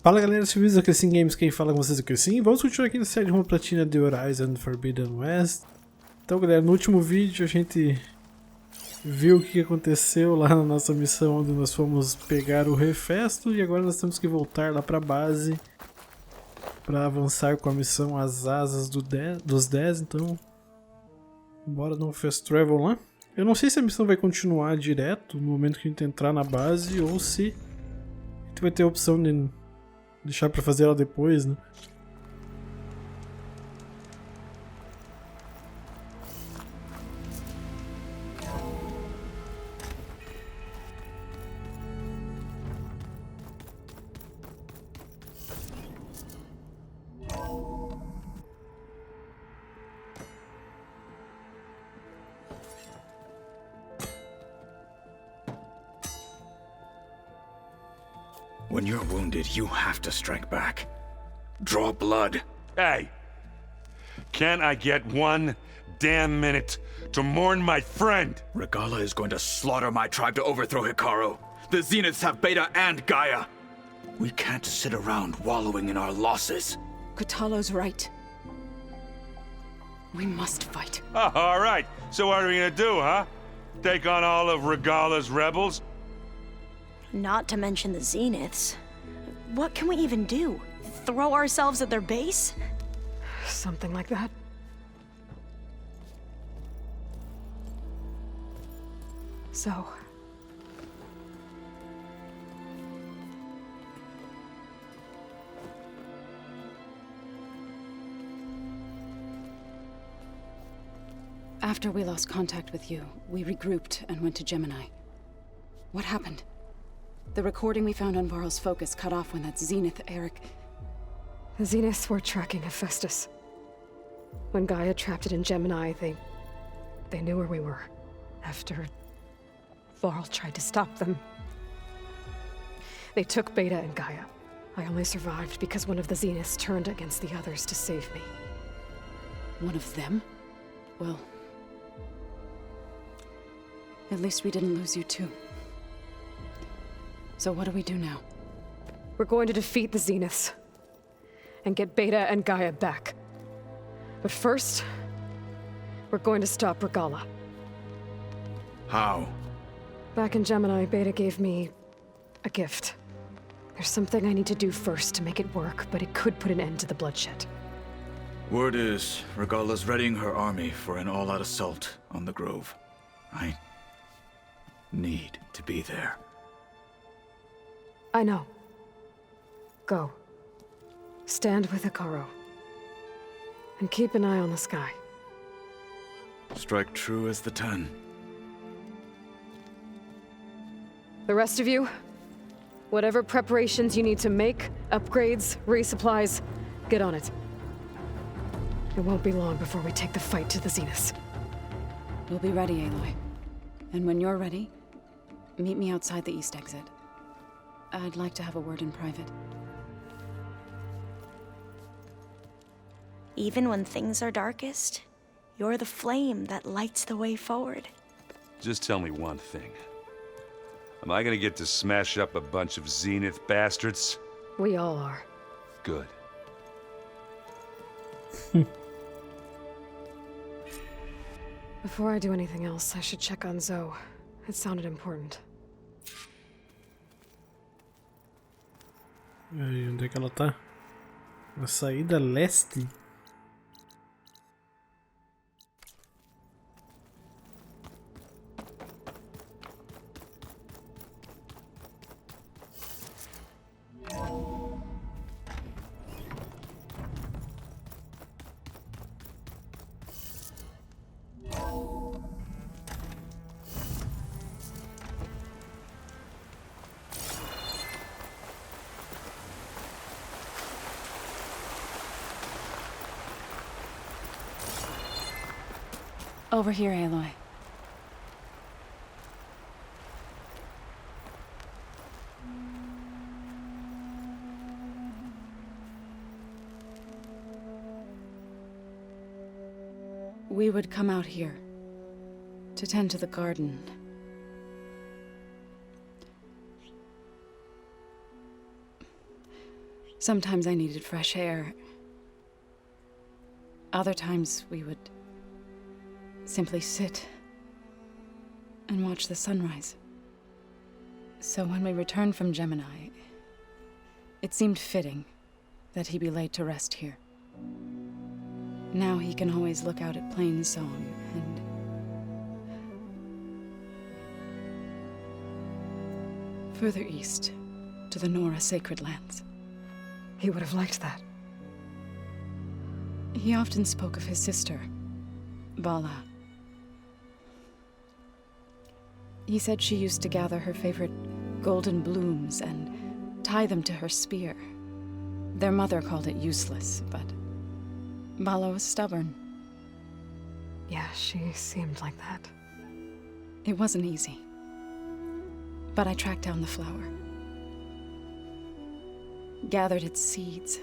Fala galera, serviços da Crescim Games, quem fala com vocês é o Crescim. Vamos continuar aqui na série Rumo, Platina de Horizon Forbidden West. Então galera, no último vídeo a gente viu o que aconteceu lá na nossa missão, onde nós fomos pegar o refesto. E agora nós temos que voltar lá pra base para avançar com a missão As Asas dos Dez. Então bora dar um fast travel lá. Eu não sei se a missão vai continuar direto no momento que a gente entrar na base, ou se a gente vai ter a opção de deixar pra fazer ela depois, né? When you're wounded, you have to strike back. Draw blood. Hey! Can't I get one damn minute to mourn my friend? Regalla is going to slaughter my tribe to overthrow Hikaru. The Zeniths have Beta and Gaia. We can't sit around wallowing in our losses. Kotallo's right. We must fight. Oh, all right. So what are we gonna do, huh? Take on all of Regalla's rebels? Not to mention the Zeniths. What can we even do? Throw ourselves at their base? Something like that. So... After we lost contact with you, we regrouped and went to Gemini. What happened? The recording we found on Varl's focus cut off when that Zenith, Eric... The Zeniths were tracking Hephaestus. When Gaia trapped it in Gemini, they knew where we were. After... Varl tried to stop them. They took Beta and Gaia. I only survived because one of the Zeniths turned against the others to save me. One of them? Well... At least we didn't lose you too. So what do we do now? We're going to defeat the Zeniths. And get Beta and Gaia back. But first... we're going to stop Regalla. How? Back in Gemini, Beta gave me... a gift. There's something I need to do first to make it work, but it could put an end to the bloodshed. Word is, Regalla's readying her army for an all-out assault on the Grove. I... need to be there. I know. Go. Stand with Hikaru. And keep an eye on the sky. Strike true as the 10. The rest of you, whatever preparations you need to make, upgrades, resupplies, get on it. It won't be long before we take the fight to the Zeniths. We'll be ready, Aloy. And when you're ready, meet me outside the east exit. I'd like to have a word in private. Even when things are darkest, you're the flame that lights the way forward. Just tell me one thing. Am I gonna get to smash up a bunch of Zenith bastards? We all are. Good. Before I do anything else, I should check on Zoe. It sounded important. E aí, onde é que ela tá? Na saída leste? Over here, Aloy. We would come out here to tend to the garden. Sometimes I needed fresh air. Other times we would simply sit and watch the sunrise. So when we returned from Gemini, it seemed fitting that he be laid to rest here. Now he can always look out at Plain Song and... further east, to the Nora sacred lands. He would have liked that. He often spoke of his sister, Fala. He said she used to gather her favorite golden blooms and tie them to her spear. Their mother called it useless, but Fala was stubborn. Yeah, she seemed like that. It wasn't easy. But I tracked down the flower. Gathered its seeds.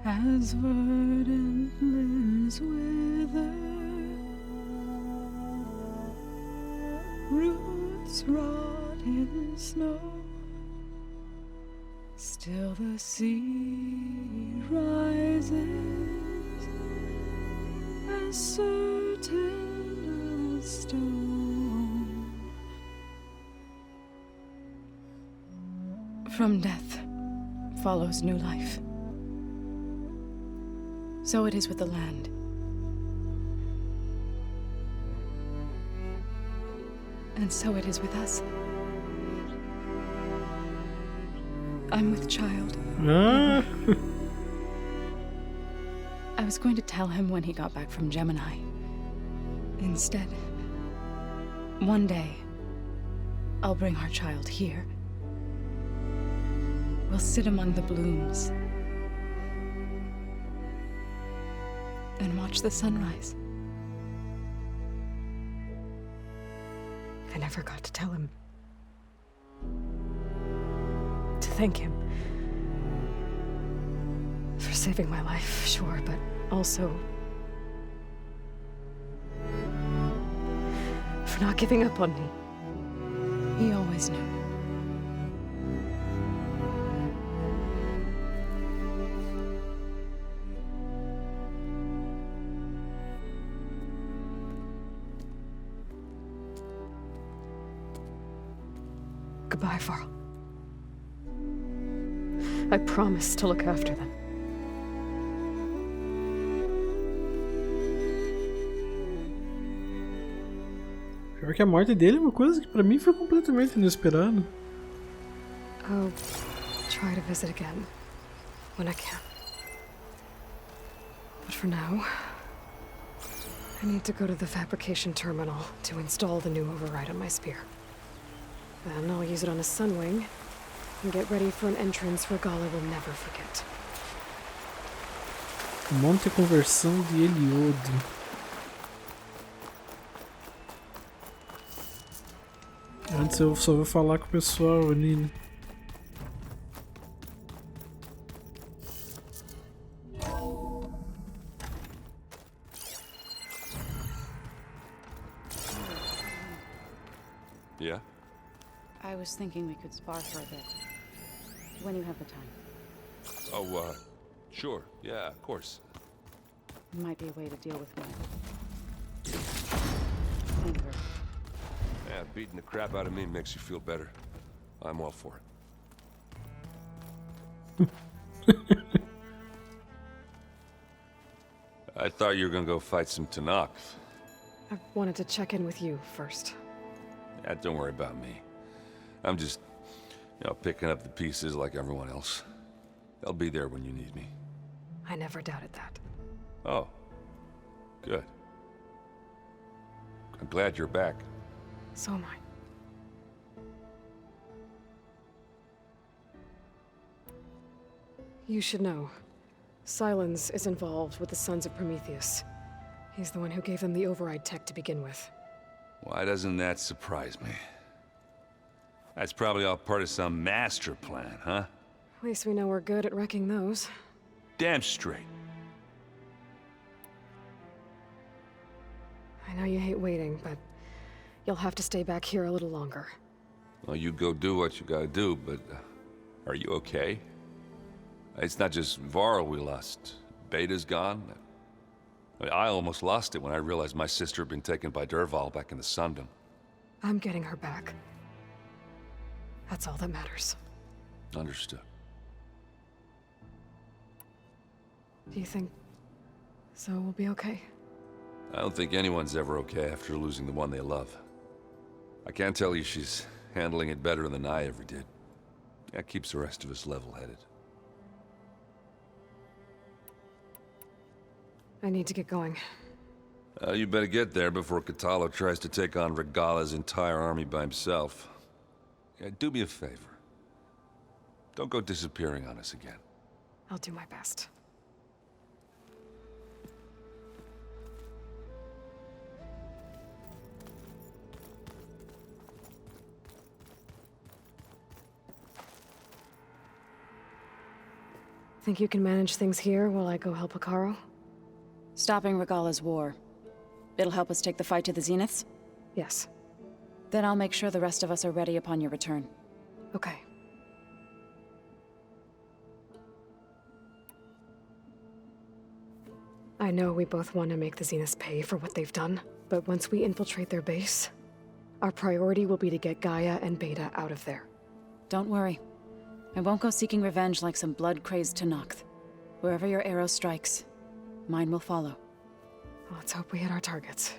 As verdant limbs wither, roots rot in snow, still the sea rises, as certain as stone. From death follows new life. So it is with the land. And so it is with us. I'm with child. Ah. I was going to tell him when he got back from Gemini. Instead, one day, I'll bring our child here. We'll sit among the blooms and watch the sunrise. I never got to tell him. To thank him. For saving my life, sure, but also... for not giving up on me. He always knew. Goodbye, Varl. I promise to look after them. Pior que a morte dele é uma coisa que pra mim foi completamente inesperada. I'll try to visit again when I can. But for now, I need to go to the fabrication terminal to install the new override on my spear. Then I'll use it on a sunwing and get ready for an entrance Regalla will never forget. Monte a conversão de Heliodo. Antes eu só vou falar com o pessoal ali, né? Yeah? I was thinking we could spar for a bit. When you have the time. Oh, sure. Yeah, of course. Might be a way to deal with my anger. Yeah, beating the crap out of me makes you feel better. I'm all for it. I thought you were gonna go fight some Tanakh. I wanted to check in with you first. Yeah, don't worry about me. I'm just, picking up the pieces like everyone else. I'll be there when you need me. I never doubted that. Oh, good. I'm glad you're back. So am I. You should know. Silence is involved with the Sons of Prometheus. He's the one who gave them the override tech to begin with. Why doesn't that surprise me? That's probably all part of some master plan, huh? At least we know we're good at wrecking those. damn straight. I know you hate waiting, but you'll have to stay back here a little longer. Well, you go do what you gotta do, but are you okay? It's not just Varl we lost. Beta's gone. I almost lost it when I realized my sister had been taken by Dervahl back in the Sundom. I'm getting her back. That's all that matters. Understood. Do you think Zoe will be okay? I don't think anyone's ever okay after losing the one they love. I can't tell you she's handling it better than I ever did. That keeps the rest of us level-headed. I need to get going. You better get there before Kotallo tries to take on Regalla's entire army by himself. Yeah, do me a favor. Don't go disappearing on us again. I'll do my best. Think you can manage things here while I go help Hekarro? Stopping Regalla's war. It'll help us take the fight to the Zeniths? Yes. Then I'll make sure the rest of us are ready upon your return. Okay. I know we both want to make the Zeniths pay for what they've done, but once we infiltrate their base, our priority will be to get Gaia and Beta out of there. Don't worry. I won't go seeking revenge like some blood-crazed Tenakth. Wherever your arrow strikes, mine will follow. Let's hope we hit our targets.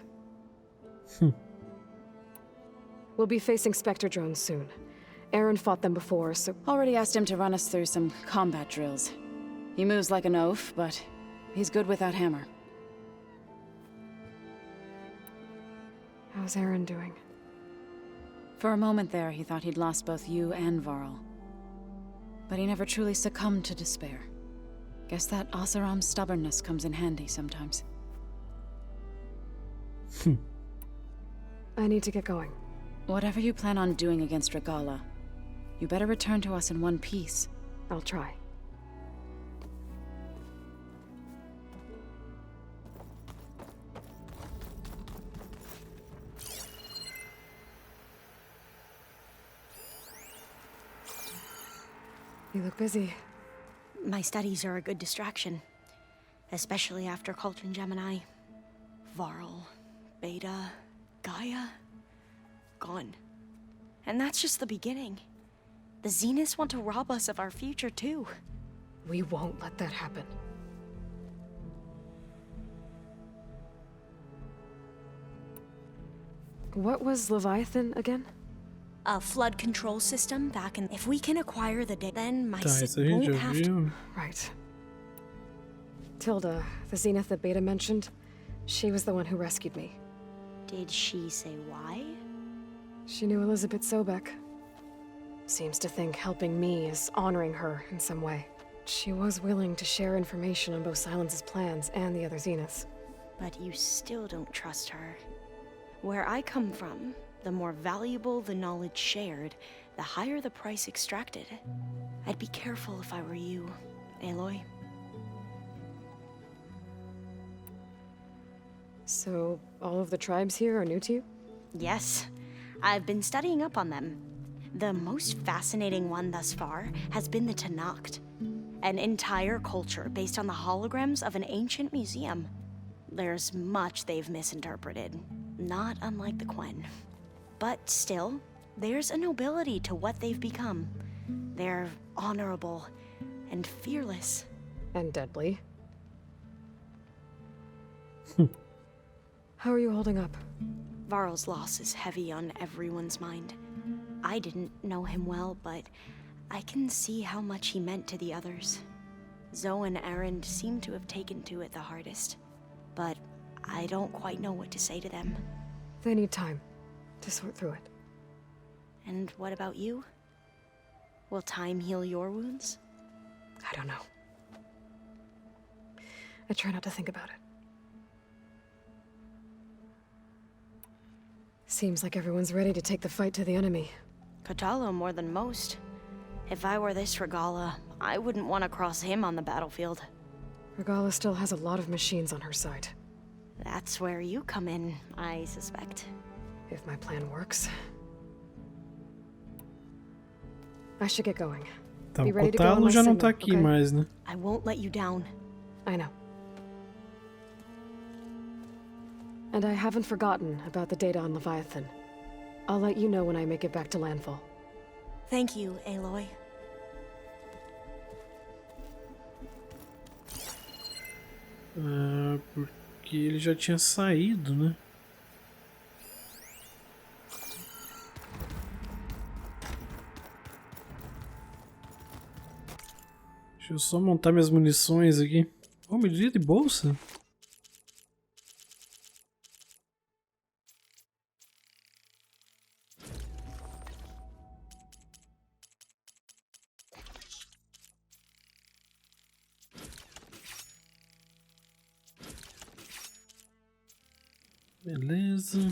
We'll be facing Spectre drones soon. Aaron fought them before, so... Already asked him to run us through some combat drills. He moves like an oaf, but he's good without hammer. How's Aaron doing? For a moment there, he thought he'd lost both you and Varl. But he never truly succumbed to despair. Guess that Oseram's stubbornness comes in handy sometimes. I need to get going. Whatever you plan on doing against Regalla, you better return to us in one piece. I'll try. You look busy. My studies are a good distraction. Especially after Cauldron Gemini. Varl, Beta, Gaia, gone. And that's just the beginning. The Zeniths want to rob us of our future, too. We won't let that happen. What was Leviathan again? A flood control system back in... If we can acquire the data, then my Tá, isso a Sith gente won't já have to... viu. Right. Tilda, the Zenith that Beta mentioned, she was the one who rescued me. Did she say why? She knew Elizabeth Sobek. Seems to think helping me is honoring her in some way. She was willing to share information on both Silence's plans and the other Zeniths. But you still don't trust her. Where I come from, the more valuable the knowledge shared, the higher the price extracted. I'd be careful if I were you, Aloy. So, all of the tribes here are new to you? Yes, I've been studying up on them. The most fascinating one thus far has been the Tenakth, an entire culture based on the holograms of an ancient museum. There's much they've misinterpreted, not unlike the Quen. But still, there's a nobility to what they've become. They're honorable and fearless. And deadly. How are you holding up? Varl's loss is heavy on everyone's mind. I didn't know him well, but I can see how much he meant to the others. Zoe and Aaron seem to have taken to it the hardest, but I don't quite know what to say to them. They need time to sort through it. And what about you? Will time heal your wounds? I don't know. I try not to think about it. Seems like everyone's ready to take the fight to the enemy. Kotallo more than most. If I were this Regalla, I wouldn't want to cross him on the battlefield. Regalla still has a lot of machines on her side. That's where you come in, I suspect. If my plan works. I should get going. Tá, Be o ready to go on Cotalo my já não signal, tá aqui okay? mais, né? I won't let you down. I know. And I haven't forgotten about the data on Leviathan. I'll let you know when I make it back to landfall. Thank you, Aloy. Ah, porque ele já tinha saído, né? Deixa eu só montar minhas munições aqui. Oh, medida de bolsa? Beleza.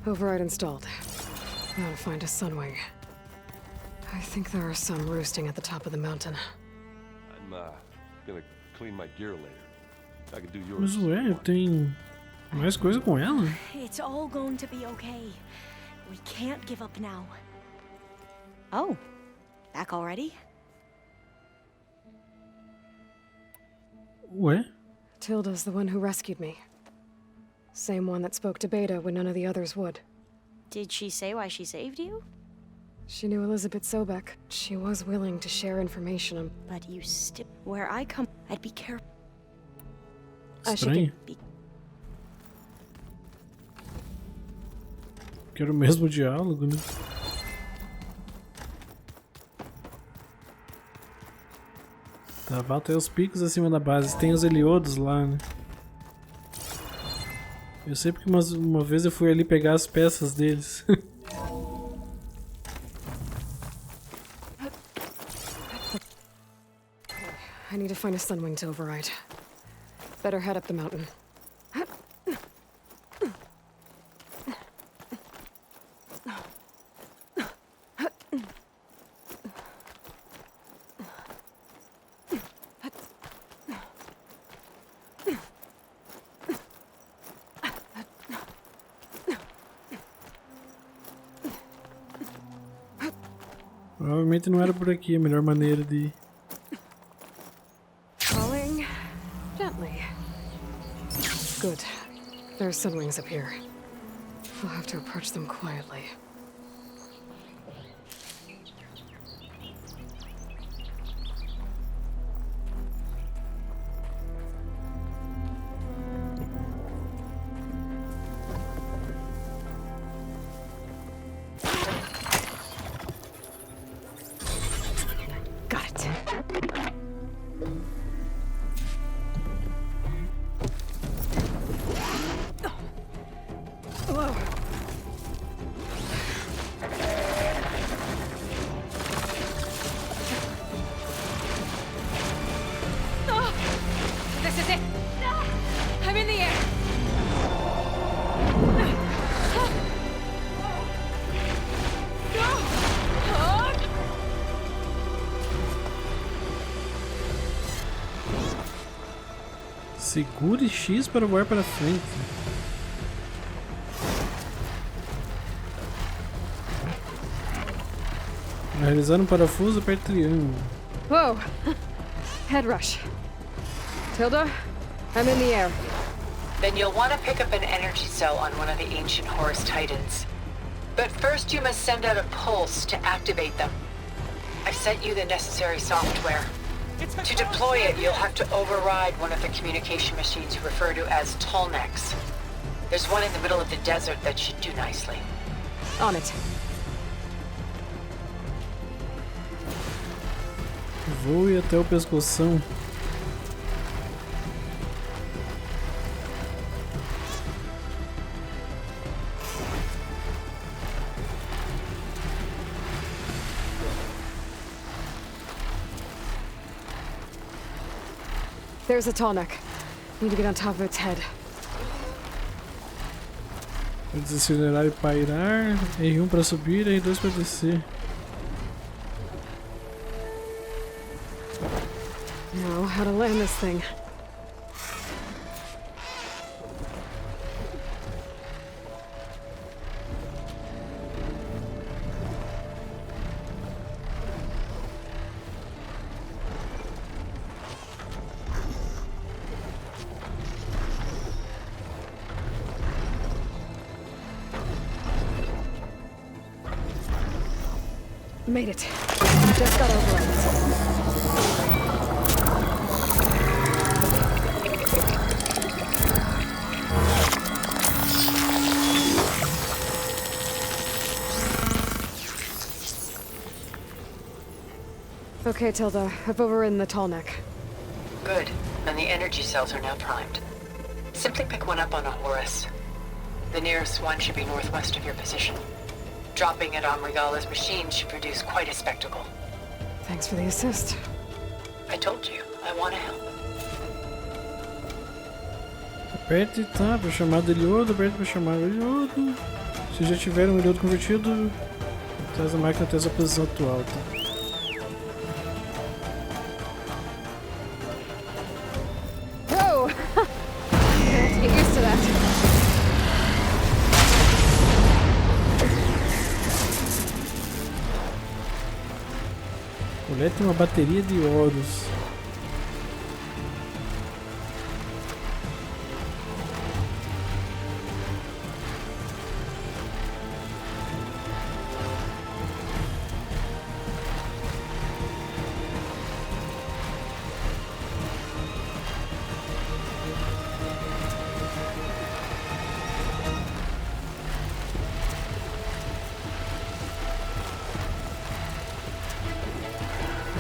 Override installed. Now to find a sunwing. I think there are some roosting at the top of the mountain. I'm gonna clean my gear later. I can do yours. Mas ué, tem mais coisa com ela? It's all going to be okay. We can't give up now. Oh, back already? Ué? Tilda's the one who rescued me. Same one that spoke to Beta when none of the others would. Did she say why she saved you? She knew Elizabeth Sobek. She was willing to share information on... But you still... Where I come, I'd be careful. I should Estranho. get... Quero o mesmo diálogo, né? Tá, volta aí os picos acima da base. Tem os heliodos lá, né? Eu sei porque uma vez eu fui ali pegar as peças deles. I need to find a sunwing to override. Better head up the mountain. Provavelmente não era por aqui a melhor maneira de ir. Crawling gently. Good. There are sunwings up here. We'll have to approach them quietly. Segure X para voar para frente. Para realizar um parafuso, aperte triângulo. Whoa! Head rush. Tilda, I'm in the air. Then you'll want to pick up an energy cell on one of the ancient Horus Titans. But first you must send out a pulse to activate them. I've sent you the necessary software. To deploy it, you'll have to override one of the communication machines referred to as Tolnex. There's one in the middle of the desert that should do nicely. On it. Voe até o pescoção. There's a tall neck. Need to get on top of its head. Desacelerar e pairar. R1 para subir, R2 para descer. Now, how to land this thing. Made it. Just got over it. Okay, Tilda. I've overridden the tall neck. Good. And the energy cells are now primed. Simply pick one up on a Horus. The nearest one should be northwest of your position. Dropping it on Regalla's machine should produce quite a spectacle. Thanks for the assist. I told you, I want to help. Aperte tá para chamar de Ilhodo, aperte para chamar de Ilhodo. Se já tiver um Ilhodo convertido, traz a máquina até a sua posição atual, tá? Whoa! I have to get used to that. Colete uma bateria de ouros.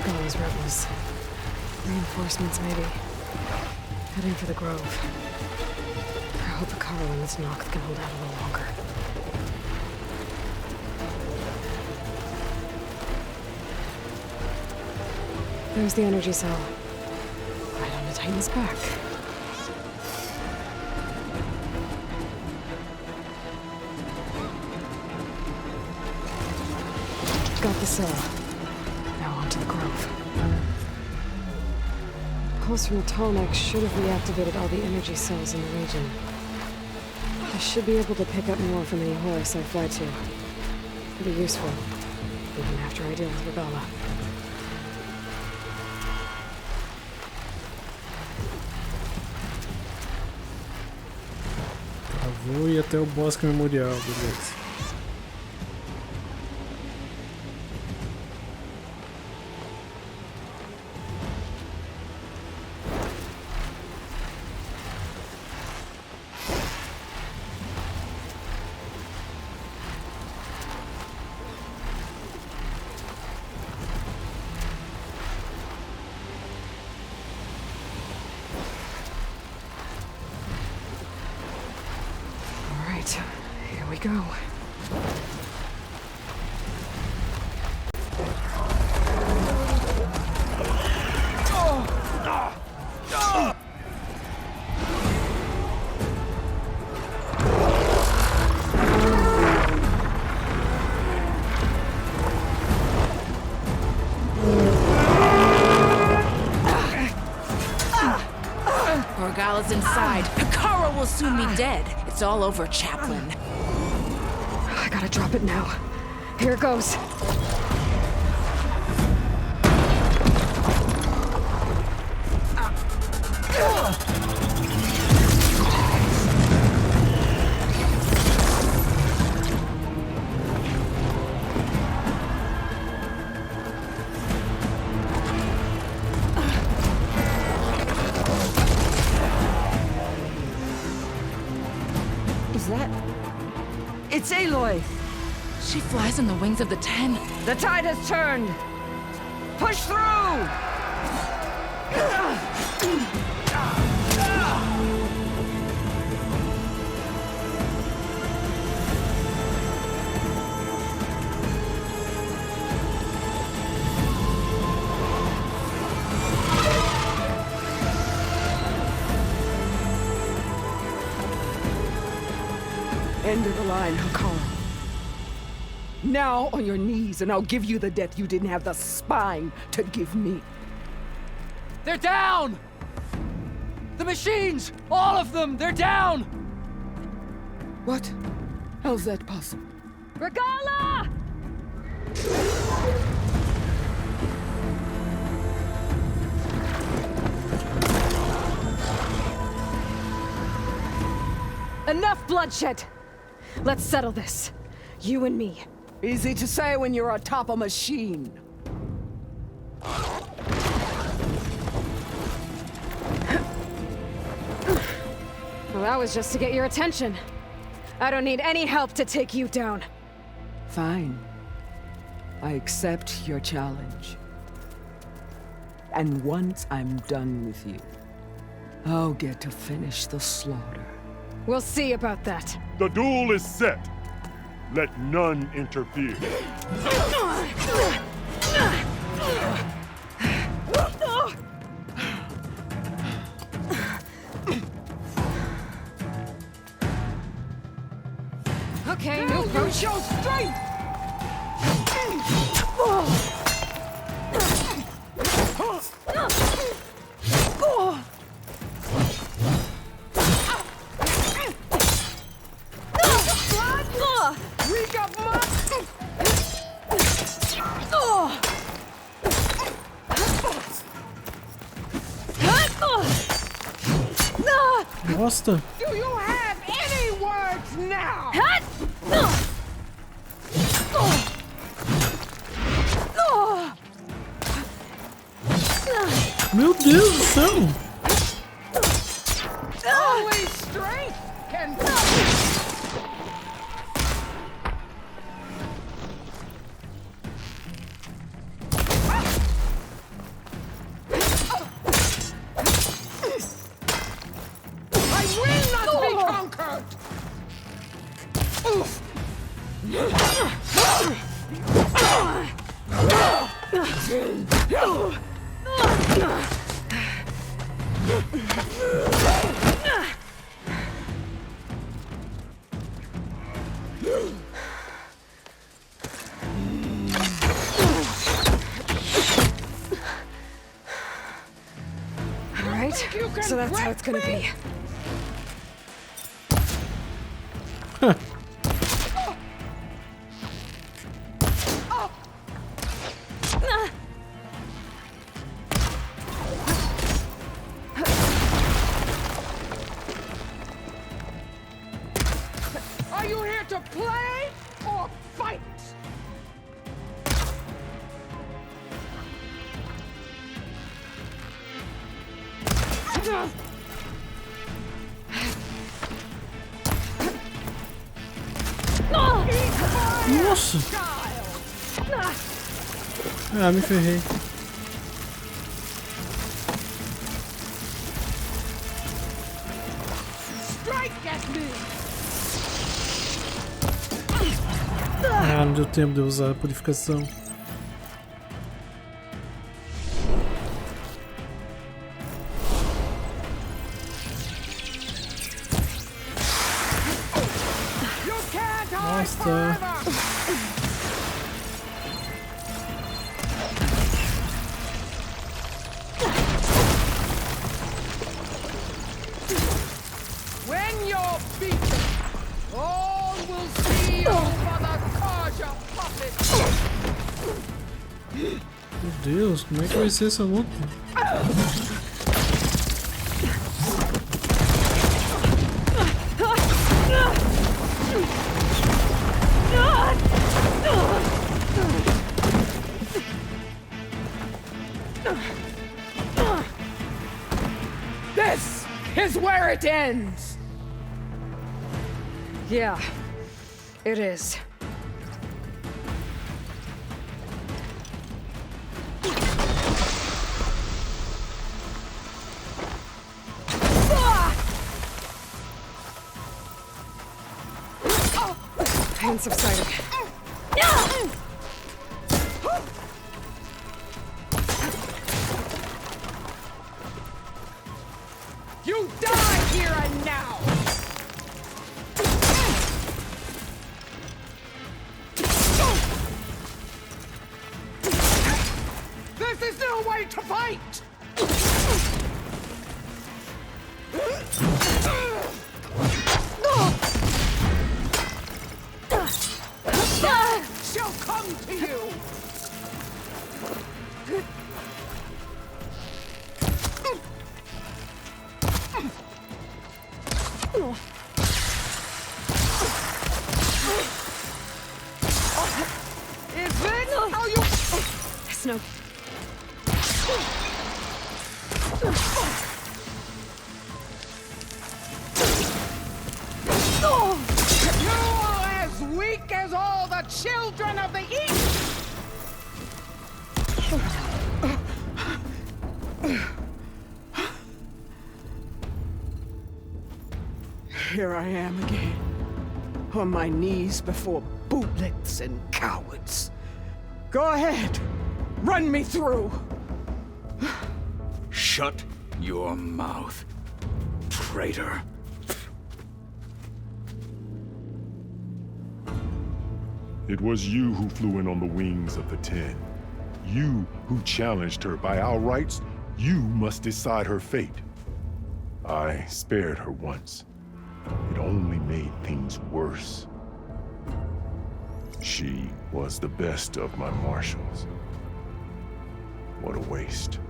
Those rebels. Reinforcements, maybe. Heading for the grove. I hope the cover when this knock can hold out a little longer. There's the energy cell. Right on the Titan's back. Got the cell. To the grove. Pulse from the tall neck should have reactivated all the energy cells in the region. I should be able to pick up more from any Horus I fly to. Pretty useful, even after I deal with Regalla. Vou ir até o bosque memorial, beleza. Here we go. Regalla's inside. Hikaru will soon be dead. It's all over, Chaplain. I gotta drop it now. Here it goes. It's Aloy. She flies on the wings of the 10. The tide has turned. Push through! End of the line, Hakara. Now on your knees, and I'll give you the death you didn't have the spine to give me. They're down! The machines! All of them! They're down! What? How's that possible? Regalla! Enough bloodshed! Let's settle this. You and me. Easy to say when you're atop a machine. Well, that was just to get your attention. I don't need any help to take you down. Fine. I accept your challenge. And once I'm done with you, I'll get to finish the slaughter. We'll see about that. The duel is set. Let none interfere. Okay, new approach. Show strength! Bosta! Do you have any words now? Meu Deus do céu! Only strength can... So that's how it's gonna be. Are you here to play or fight? Nossa! Ah, me ferrei. Ah, não deu tempo de eu usar a purificação. Nossa! When you're beaten, all will see your mother Karja puppet. Meu Deus, como é que vai ser essa luta? This is where it ends. Yeah. It is. Pain subsided. You die here and now! This is no way to fight! Shall come to you! Is this how you... Snow. You're as weak as all the children of the East! Here I am again, on my knees before bootlets and cowards. Go ahead, run me through. Shut your mouth, traitor. It was you who flew in on the wings of the 10. You who challenged her. By our rights, you must decide her fate. I spared her once. It only made things worse. She was the best of my marshals. What a waste.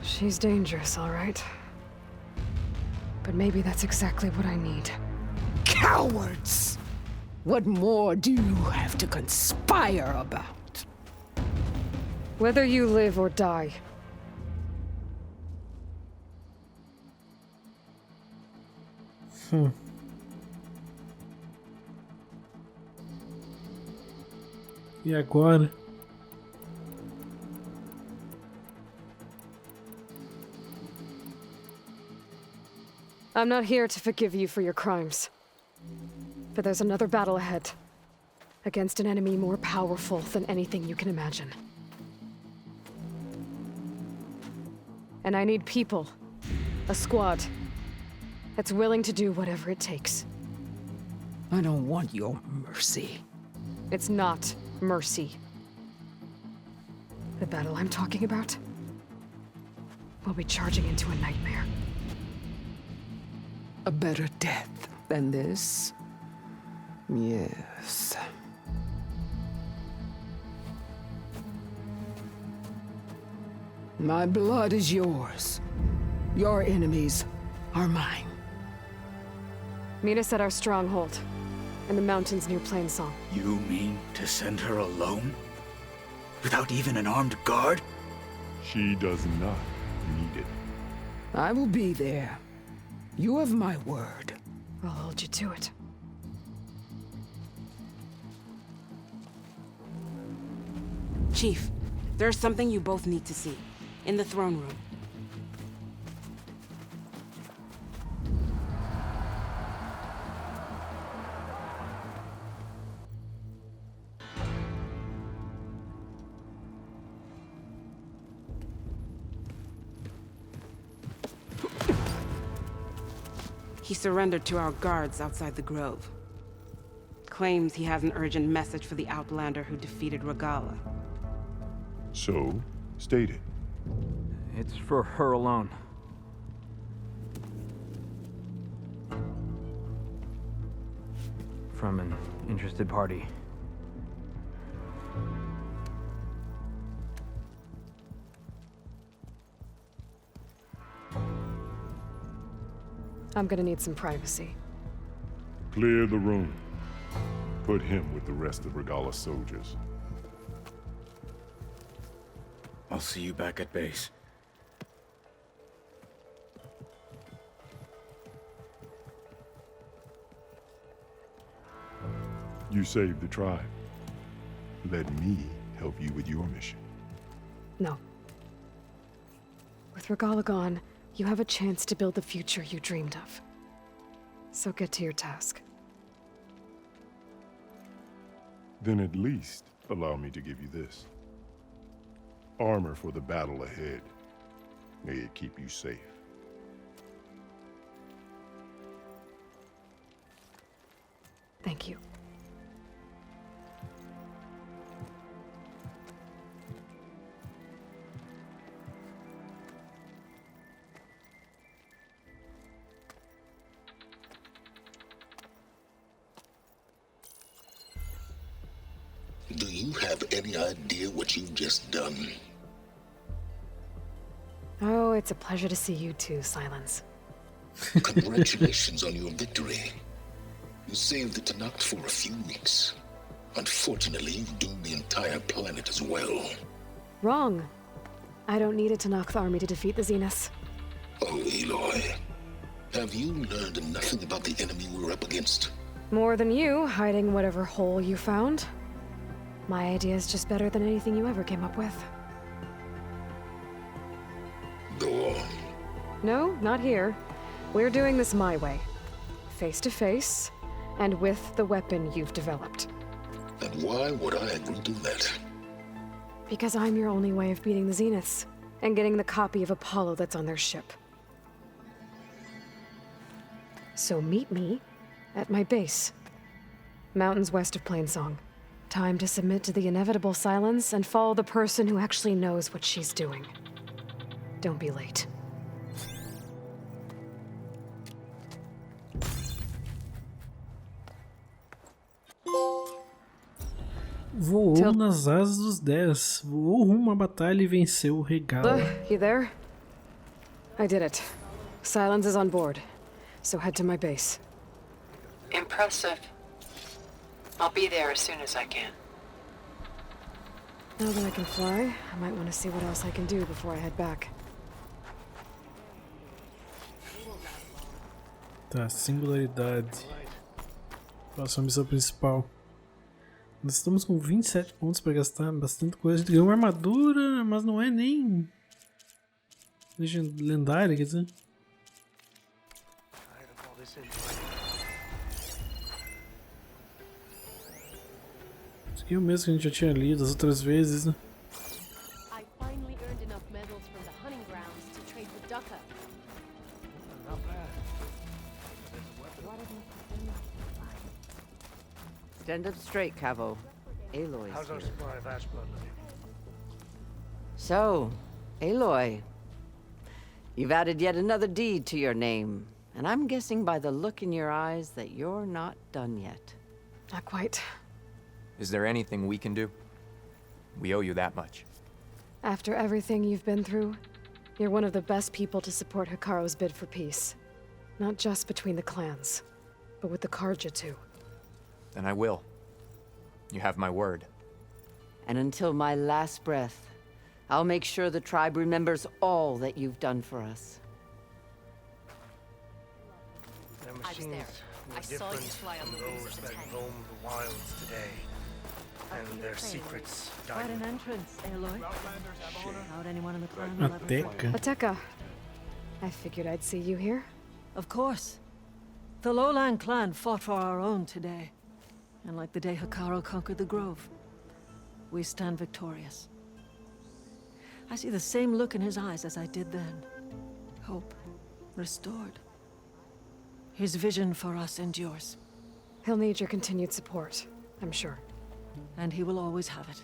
She's dangerous, all right. But maybe that's exactly what I need. Cowards! What more do you have to conspire about? Whether you live or die. E agora? I'm not here to forgive you for your crimes. But there's another battle ahead. Against an enemy more powerful than anything you can imagine. And I need people. A squad. That's willing to do whatever it takes. I don't want your mercy. It's not mercy. The battle I'm talking about will be charging into a nightmare. A better death than this? Yes. My blood is yours. Your enemies are mine. Meet us at our stronghold, in the mountains near Plainsong. You mean to send her alone? Without even an armed guard? She does not need it. I will be there. You have my word. I'll hold you to it. Chief, there's something you both need to see. In the throne room. He surrendered to our guards outside the grove. Claims he has an urgent message for the Outlander who defeated Regalla. So, state it. It's for her alone. From an interested party. I'm gonna need some privacy. Clear the room. Put him with the rest of Regalla's soldiers. I'll see you back at base. You saved the tribe. Let me help you with your mission. No. With Regalla gone, you have a chance to build the future you dreamed of. So get to your task. Then at least allow me to give you this. Armor for the battle ahead. May it keep you safe. Thank you. Do you have any idea what you've just done? Oh, it's a pleasure to see you too, Silence. Congratulations on your victory. You saved the Tanakh for a few weeks. Unfortunately, you've doomed the entire planet as well. Wrong. I don't need a Tanakh army to defeat the Zeniths. Oh, Aloy. Have you learned nothing about the enemy we're up against? More than you, hiding whatever hole you found. My idea is just better than anything you ever came up with. Go on. No, not here. We're doing this my way. Face to face, and with the weapon you've developed. And why would I agree to that? Because I'm your only way of beating the Zeniths, and getting the copy of Apollo that's on their ship. So meet me at my base. Mountains west of Plainsong. Time to submit to the inevitable silence and follow the person who actually knows what she's doing. Don't be late. Voou nas Asas dos Dez. Voou rumo à batalha e venceu o Regalla. You there? I did it. Silence is on board, so head to my base. Impressive. I'll be there as soon as I can. Now that I can fly, I might want to see what else I can do before I head back. Tá, singularidade. Próxima missão principal. Nós estamos com 27 pontos para gastar, bastante coisa. A gente ganhou uma armadura, mas não é nem lendária, quer dizer. Isso aqui é o mesmo que a gente já tinha lido as outras vezes, né? Stand up straight, Cavo. Aloy. How's our supply of ash blood looking? So, Aloy, you've added yet another deed to your name, and I'm guessing by the look in your eyes that you're not done yet. Not quite. Is there anything we can do? We owe you that much. After everything you've been through, you're one of the best people to support Hikaru's bid for peace. Not just between the clans, but with the Karja too. Then I will. You have my word. And until my last breath, I'll make sure the tribe remembers all that you've done for us. Their machines were different from those that roam the wilds today. And their secrets died. Quite an entrance, Aloy. How'd anyone in the clan will ever find? Ateka. I figured I'd see you here. Of course. The Lowland clan fought for our own today. And like the day Hikaru conquered the Grove, we stand victorious. I see the same look in his eyes as I did then. Hope restored. His vision for us endures. He'll need your continued support, I'm sure. And he will always have it.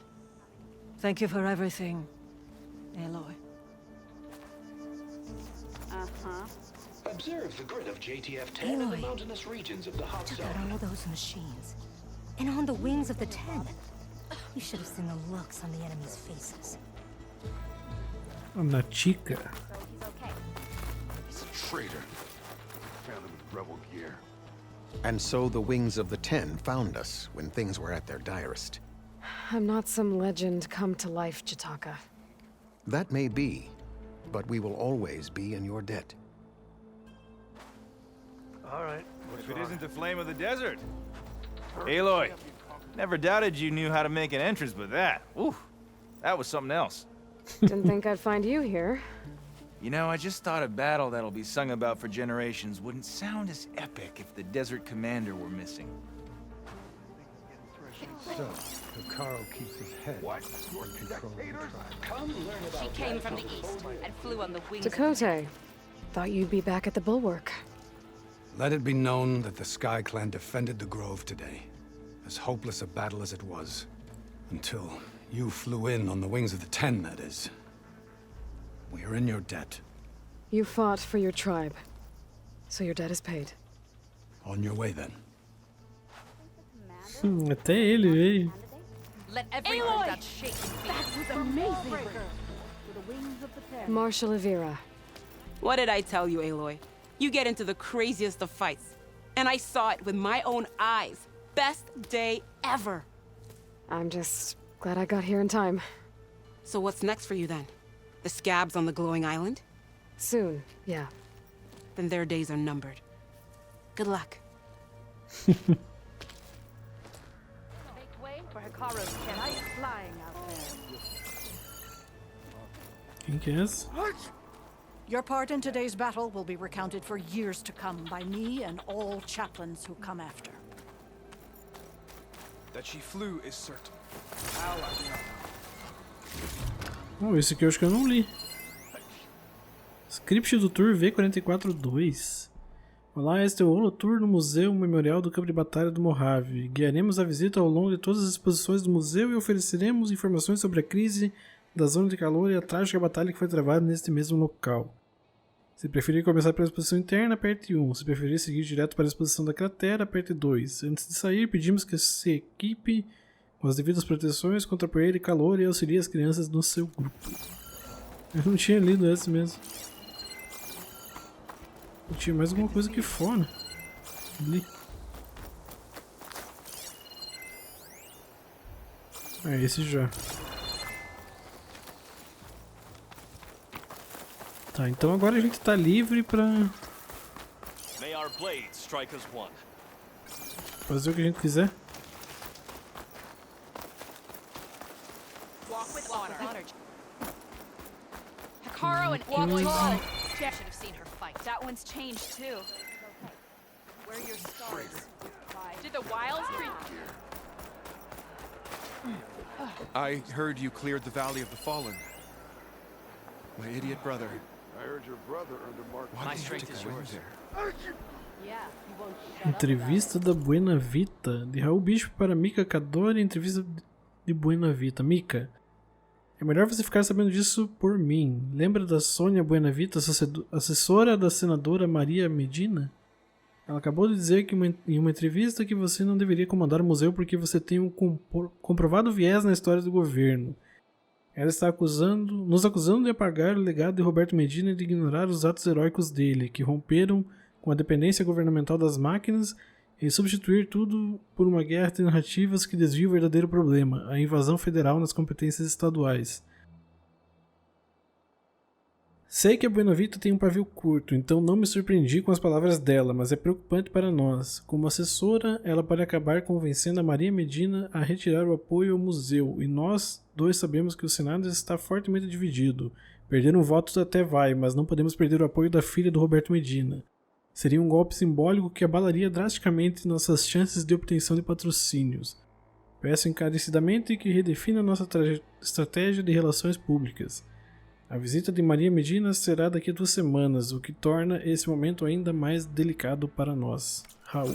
Thank you for everything, Aloy. Observe the grid of JTF-10 in the mountainous regions of the hot zone. Check out all those machines. And on the wings of the 10. You should have seen the looks on the enemy's faces. Na chica. He's a traitor. Found him with rebel gear. And so the wings of the 10 found us when things were at their direst. I'm not some legend come to life, Jataka. That may be, but we will always be in your debt. All right. If it isn't the flame of the desert. Aloy, Never doubted you knew how to make an entrance, but that was something else. Didn't think I'd find you here. You know, I just thought a battle that'll be sung about for generations wouldn't sound as epic if the desert commander were missing. So, Hikaru keeps his head. What? She came from the east and flew on the wings. Dakota, thought you'd be back at the bulwark. Let it be known that the Sky Clan defended the Grove today, as hopeless a battle as it was, until you flew in on the wings of the Ten, that is. We are in your debt. You fought for your tribe, so your debt is paid. On your way, then. Até ele veio. Let everyone that shake That was amazing. Marshal Avira. What did I tell you, Aloy? You get into the craziest of fights. And I saw it with my own eyes. Best day ever. I'm just glad I got here in time. So what's next for you then? The scabs on the glowing island? Soon, yeah. Then their days are numbered. Good luck. Quem que é esse? Your part in today's battle will be recounted for years to come by me and all chaplains who come after. That she flew is certain. Oh, esse aqui eu acho que eu não li. Script do Tour V44-2. Olá, este é o Holo Tour no Museu Memorial do Campo de Batalha do Mojave. Guiaremos a visita ao longo de todas as exposições do museu e ofereceremos informações sobre a crise da zona de calor e a trágica batalha que foi travada neste mesmo local. Se preferir começar pela exposição interna, aperte 1. Se preferir seguir direto para a exposição da cratera, aperte 2. Antes de sair, pedimos que se equipe com as devidas proteções contra poeira e calor e auxilie as crianças no seu grupo. Eu não tinha lido esse mesmo. Eu tinha mais alguma coisa aqui fora. Ali. Ah, esse já. Tá, então agora a gente tá livre pra fazer o que a gente quiser. Hikaru and Voou. Should have seen her fight. That one's changed too. Where are your stars? Did the wilds I heard you cleared the Valley of the Fallen. My idiot brother. I heard your brother under Mark. My strength is yours. Entrevista da Buena Vita, de Raul Bispo para Mika Kadori. Entrevista de Buena Vita. Mika, é melhor você ficar sabendo disso por mim. Lembra da Sônia Buena Vita, assessora da senadora Maria Medina? Ela acabou de dizer que em uma entrevista que você não deveria comandar o museu porque você tem um comprovado viés na história do governo. Ela está nos acusando de apagar o legado de Roberto Medina e de ignorar os atos heróicos dele, que romperam com a dependência governamental das máquinas e substituir tudo por uma guerra de narrativas que desvia o verdadeiro problema, a invasão federal nas competências estaduais. Sei que a Buena Vita tem um pavio curto, então não me surpreendi com as palavras dela, mas é preocupante para nós. Como assessora, ela pode acabar convencendo a Maria Medina a retirar o apoio ao museu, e nós dois sabemos que o Senado está fortemente dividido. Perder um voto até vai, mas não podemos perder o apoio da filha do Roberto Medina. Seria um golpe simbólico que abalaria drasticamente nossas chances de obtenção de patrocínios. Peço encarecidamente que redefina nossa estratégia de relações públicas. A visita de Maria Medina será daqui a 2 semanas, o que torna esse momento ainda mais delicado para nós. Raul.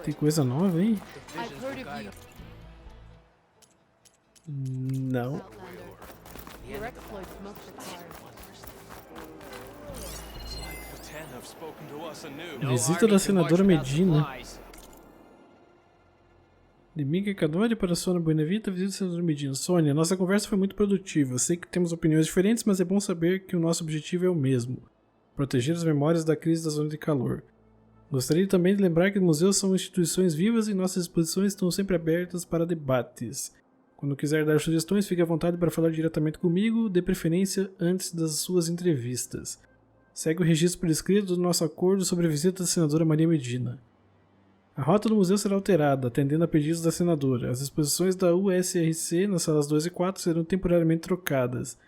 Tem coisa nova, hein? Não. Visita da senadora Medina. De Mika Kadori para Sônia Buena Vita, visita da senadora Medina. Sônia, nossa conversa foi muito produtiva. Sei que temos opiniões diferentes, mas é bom saber que o nosso objetivo é o mesmo: proteger as memórias da crise da zona de calor. Gostaria também de lembrar que os museus são instituições vivas e nossas exposições estão sempre abertas para debates. Quando quiser dar sugestões, fique à vontade para falar diretamente comigo, de preferência antes das suas entrevistas. Segue o registro por escrito do nosso acordo sobre a visita da senadora Maria Medina. A rota do museu será alterada, atendendo a pedidos da senadora. As exposições da USRC nas salas 2 e 4 serão temporariamente trocadas.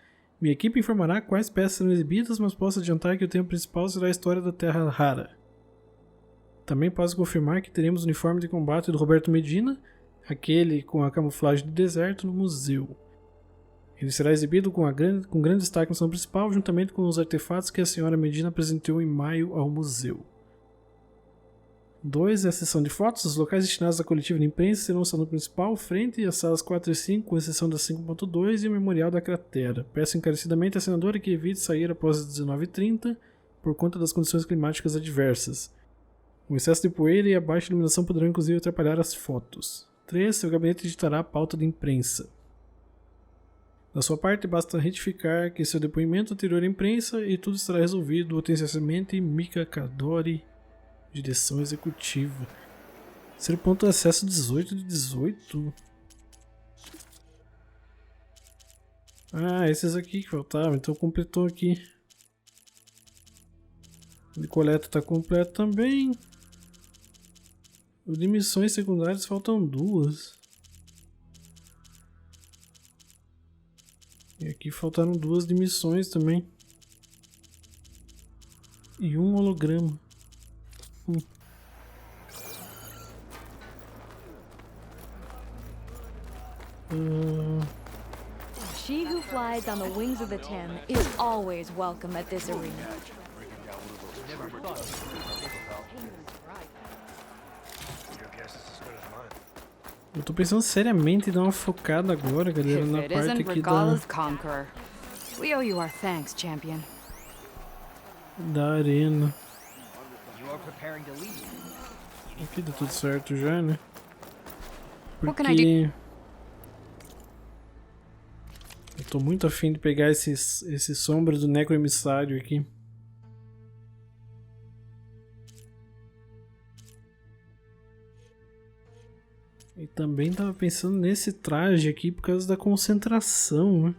Minha equipe informará quais peças serão exibidas, mas posso adiantar que o tema principal será a história da Terra Rara. Também posso confirmar que teremos o uniforme de combate do Roberto Medina, aquele com a camuflagem do deserto, no museu. Ele será exibido com grande destaque na ação principal, juntamente com os artefatos que a senhora Medina apresentou em maio ao museu. 2. A sessão de fotos. Os locais destinados à coletiva de imprensa serão o salão principal, frente às salas 4 e 5, com exceção da 5.2 e o memorial da cratera. Peço encarecidamente à senadora que evite sair após as 19h30 por conta das condições climáticas adversas. O excesso de poeira e a baixa iluminação poderão inclusive atrapalhar as fotos. 3. Seu gabinete editará a pauta de imprensa. Da sua parte, basta retificar que seu depoimento anterior à imprensa e tudo estará resolvido atenciosamente. Mika Kadori, direção executiva. Ser ponto de acesso 18 de 18. Ah, esses aqui que faltavam, então completou aqui. O de coleta está completo também. O de missões secundárias faltam 2. E aqui faltaram 2 de missões também. E um holograma. She who flies on the wings of the Ten is always welcome at this arena. Eu tô pensando seriamente em dar uma focada agora, galera, na parte aqui We owe you our thanks, champion. da arena. Aqui deu tudo certo já, né? Porque eu tô muito afim de pegar esse sombra do necroemissário aqui. E também tava pensando nesse traje aqui por causa da concentração, né?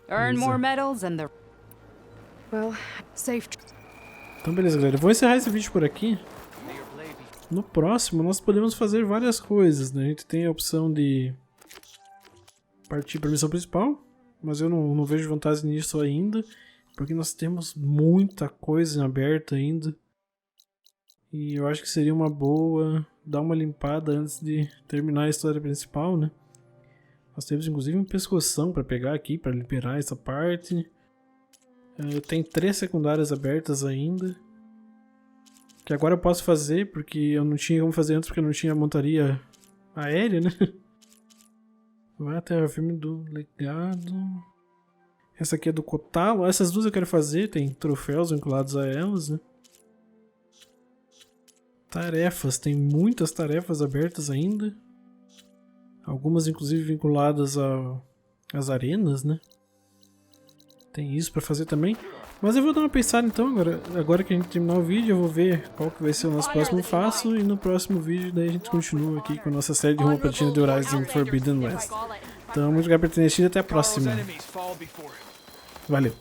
Earn more medals and the safe. Então beleza, galera, eu vou encerrar esse vídeo por aqui. No próximo nós podemos fazer várias coisas, né? A gente tem a opção de partir para a missão principal, mas eu não vejo vantagem nisso ainda, porque nós temos muita coisa em aberto ainda. E eu acho que seria uma boa dar uma limpada antes de terminar a história principal, né? Nós temos inclusive um pescoção para pegar aqui, para liberar essa parte. Tem 3 secundárias abertas ainda. Que agora eu posso fazer, porque eu não tinha como fazer antes, porque eu não tinha montaria aérea, né? Vai até o filme do legado. Essa aqui é do Cotalo. Essas duas eu quero fazer, tem troféus vinculados a elas, né? Tarefas, tem muitas tarefas abertas ainda. Algumas inclusive vinculadas às arenas, né? Tem isso pra fazer também. Mas eu vou dar uma pensada então, agora que a gente terminar o vídeo, eu vou ver qual que vai ser o nosso próximo passo. E no próximo vídeo daí a gente continua aqui com a nossa série de Rumo, Platina de Horizon Forbidden West. Então, muito obrigado por ter assistido e até a próxima. Valeu!